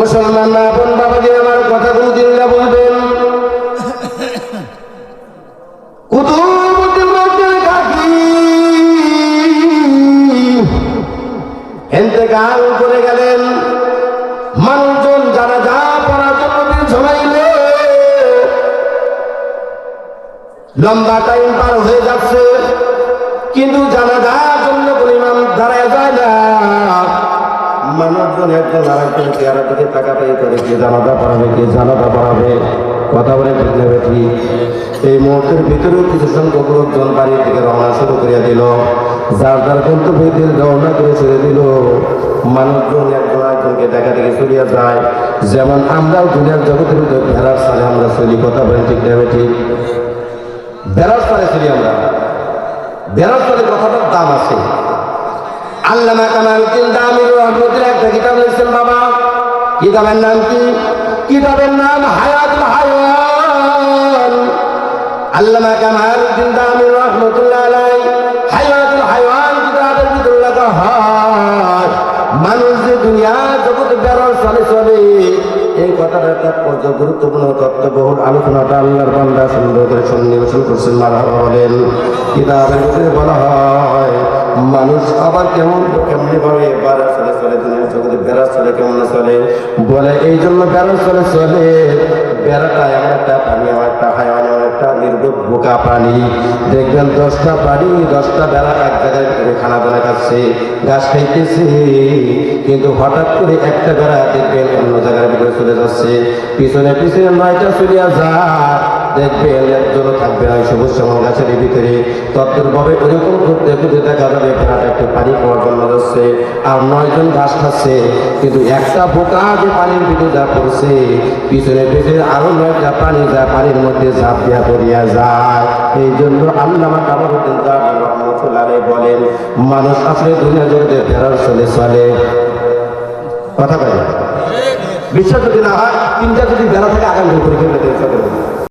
মুসলমান না বোন বাবাজি আমার কথা কোন দিনটা বলবেন। কুতুবুদ্দিন মধ্যে কাকি ইন্তেকাল করে গেলেন। মানুষজন যারা যা পড়ার জন্য জমাইলে লম্বা টাইম পার হয়ে যাচ্ছে, কিন্তু জানাজার জন্য কোন ইমাম দাঁড়ায় যায় না। মানুষজন একজন আরেকজন চেহারা দিকে তাকাতাই করে, কে জানাজা পড়াবে, কে জানাজা পড়াবে। কথা বলে ঠিক নেবে ঠিক। এই মুহূর্তের ভিতরেও কিছু সংখ্যক লোকজন বাড়ি থেকে রওনা শুরু করিয়া দিল। যার যার গন্তব্যের রওনা করে ছেড়ে দিল। মানুষজন একজন আরেকজনকে দেখা দেখে চলিয়া যায়। যেমন আমরাও দুনিয়ার জগতের ভিতরে ভেড়ার সালে আমরা চলি। কথা বলে ঠিক নেবে ঠিক। ভেড়ার সালে চলি আমরা। ভেড়ার সালে কথাটার দাম আছে। আল্লামা কামালউদ্দিন দামির রহমতুল্লাহ একটা কিতাব লিখছেন বাবা। কিতাবের নাম কি? কিতাবের নাম হায়াতুল হায়াওয়ান। আল্লামা কামালউদ্দিন দামির রহমতুল্লাহ আলাইহি হায়াতুল হায়াওয়ান কিতাবের ভিতরে লেখা হয়, মানুষ যে দুনিয়া জগৎ বেড়ার সালে চলে, এই কথাটা তাৎপর্য গুরুত্বপূর্ণ তত্ত্ববহুল আলোচনাটা আল্লাহর বান্দা সুন্দর করে সন্নিবেশন করছেন। মারহাবা বলেন। কিতাবের ভিতরে বলা হয় মানুষ আবার কেমনি ভাবে বেড়ার চলে চলে, দুনিয়ার জগতে বেড়ার চলে কেমন চলে বলে, এই জন্য বেড়ার চলে চলে। বেড়াটা এমন একটা প্রাণী, এমন একটা হায়াওয়ান, এমন একটা নির্বোধ বোকা প্রাণী। দেখবেন 10টা প্রাণী 10টা বেড়া এক জায়গায় করে খানা দানা খাচ্ছে, ঘাস খাইতেছে, কিন্তু হঠাৎ করে একটা বেড়া দেখবেন অন্য জায়গার ভিতরে চলে যাচ্ছে। পিছনে পিছনে 9টা চলিয়া যায়, দেখবেন একজনও থাকবে না সবুজ শ্যামল গাছের ভিতরে। তদ্রুপভাবে ওরকম করতে করতে দেখা যাবে বেড়াটা একটু পানি খাওয়ার জন্য যাচ্ছে, আর 9 জন ঘাস খাচ্ছে, কিন্তু একটা বোকা যে পানির ভিতরে যা পড়ছে, পিছনে পিছনে আরো 9টা পানি যা পানির মধ্যে ঝাঁপ দিয়া পড়িয়া যায়। এই জন্য আল্লামা কামালউদ্দিন দামির রহমতুল্লাহ আলাইহি বলেন, মানুষ আসলে দুনিয়া জগতে ফেরার চলে চলে। কথা বলে বিশ্বাস যদি না হয়, 3টা যদি বেড়া থাকে আগামী পরীক্ষা